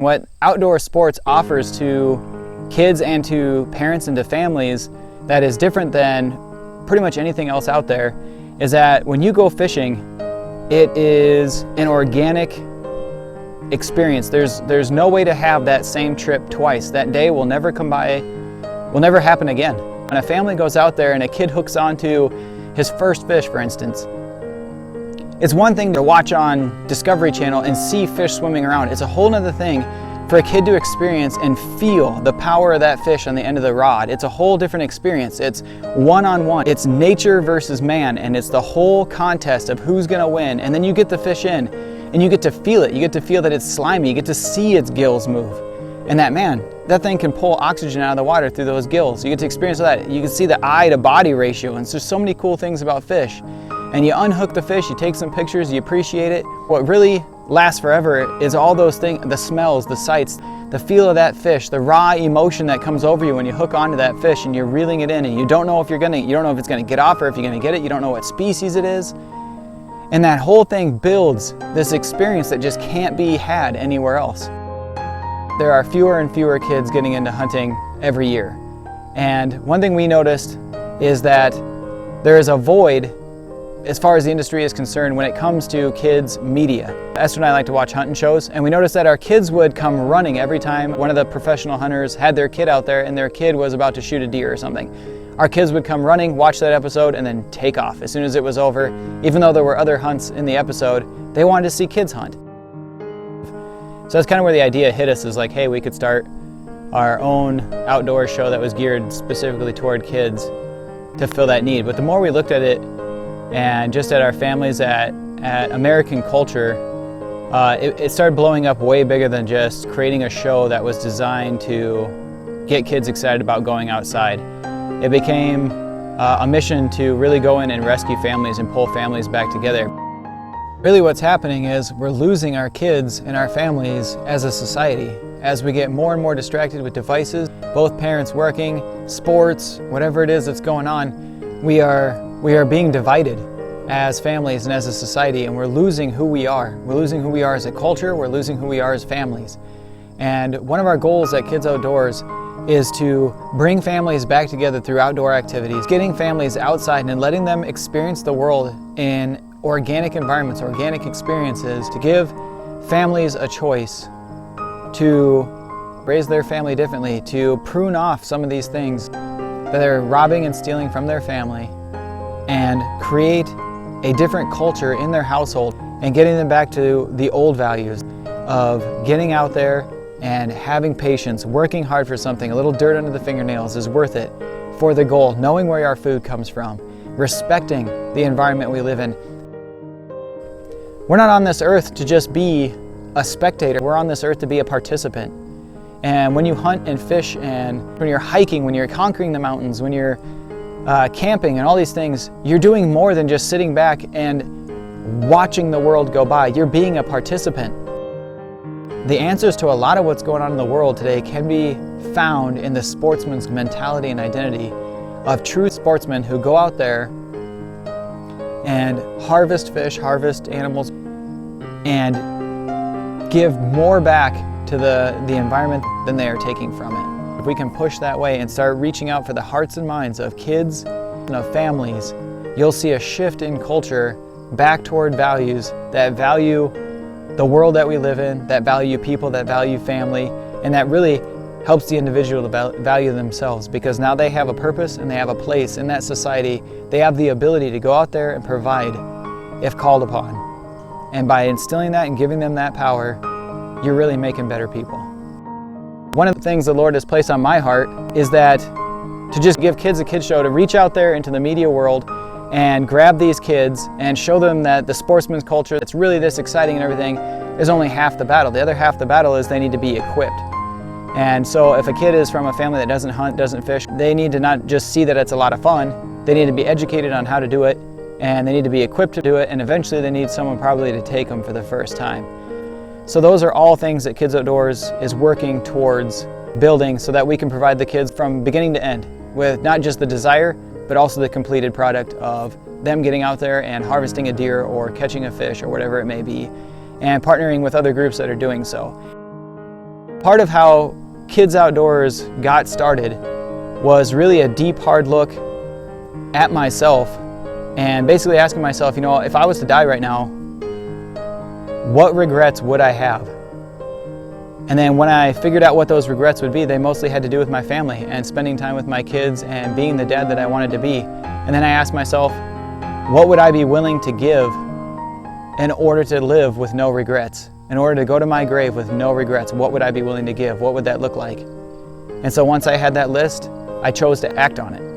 What outdoor sports offers to kids and to parents and to families that is different than pretty much anything else out there is that when you go fishing, it is an organic experience. There's no way to have that same trip twice. That day will never come by, will never happen again. When a family goes out there and a kid hooks onto his first fish, for instance, it's one thing to watch on Discovery Channel and see fish swimming around. It's a whole other thing for a kid to experience and feel the power of that fish on the end of the rod. It's a whole different experience. It's one-on-one. It's nature versus man, and it's the whole contest of who's gonna win. And then you get the fish in, and you get to feel it. You get to feel that it's slimy. You get to see its gills move. And that thing can pull oxygen out of the water through those gills. You get to experience that. You can see the eye to body ratio, and there's so many cool things about fish. And you unhook the fish, you take some pictures, you appreciate it. What really lasts forever is all those things, the smells, the sights, the feel of that fish, the raw emotion that comes over you when you hook onto that fish and you're reeling it in, and you don't know if you don't know if it's gonna get off or if you're gonna get it, you don't know what species it is. And that whole thing builds this experience that just can't be had anywhere else. There are fewer and fewer kids getting into hunting every year. And one thing we noticed is that there is a void as far as the industry is concerned when it comes to kids' media. Esther and I like to watch hunting shows, and we noticed that our kids would come running every time one of the professional hunters had their kid out there and their kid was about to shoot a deer or something. Our kids would come running, watch that episode, and then take off as soon as it was over. Even though there were other hunts in the episode, they wanted to see kids hunt. So that's kind of where the idea hit us, is like, hey, we could start our own outdoor show that was geared specifically toward kids to fill that need. But the more we looked at it, and just at our families, at American culture, it started blowing up way bigger than just creating a show that was designed to get kids excited about going outside. It became a mission to really go in and rescue families and pull families back together. Really what's happening is we're losing our kids and our families as a society. As we get more and more distracted with devices, both parents working, sports, whatever it is that's going on, we are being divided as families and as a society, and we're losing who we are. We're losing who we are as a culture, we're losing who we are as families. And one of our goals at Kids Outdoors is to bring families back together through outdoor activities, getting families outside and letting them experience the world in organic environments, organic experiences, to give families a choice to raise their family differently, to prune off some of these things that they're robbing and stealing from their family, and create a different culture in their household and getting them back to the old values of getting out there and having patience, working hard for something. A little dirt under the fingernails is worth it for the goal, knowing where our food comes from, respecting the environment we live in. We're not on this earth to just be a spectator. We're on this earth to be a participant. And when you hunt and fish, and when you're hiking, when you're conquering the mountains, when you're camping and all these things, you're doing more than just sitting back and watching the world go by. You're being a participant. The answers to a lot of what's going on in the world today can be found in the sportsman's mentality and identity of true sportsmen who go out there and harvest fish, harvest animals, and give more back to the environment than they are taking from it. If we can push that way and start reaching out for the hearts and minds of kids and of families, you'll see a shift in culture back toward values that value the world that we live in, that value people, that value family, and that really helps the individual to value themselves, because now they have a purpose and they have a place in that society. They have the ability to go out there and provide if called upon. And by instilling that and giving them that power, you're really making better people. One of the things the Lord has placed on my heart is that to just give kids a kids show, to reach out there into the media world and grab these kids and show them that the sportsman's culture that's really this exciting and everything is only half the battle. The other half the battle is they need to be equipped. And so if a kid is from a family that doesn't hunt, doesn't fish, they need to not just see that it's a lot of fun, they need to be educated on how to do it, and they need to be equipped to do it, and eventually they need someone probably to take them for the first time. So those are all things that Kids Outdoors is working towards building so that we can provide the kids from beginning to end with not just the desire, but also the completed product of them getting out there and harvesting a deer or catching a fish or whatever it may be, and partnering with other groups that are doing so. Part of how Kids Outdoors got started was really a deep, hard look at myself and basically asking myself, you know, if I was to die right now, what regrets would I have? And then when I figured out what those regrets would be, they mostly had to do with my family and spending time with my kids and being the dad that I wanted to be. And then I asked myself, what would I be willing to give in order to live with no regrets? In order to go to my grave with no regrets, what would I be willing to give? What would that look like? And so once I had that list, I chose to act on it.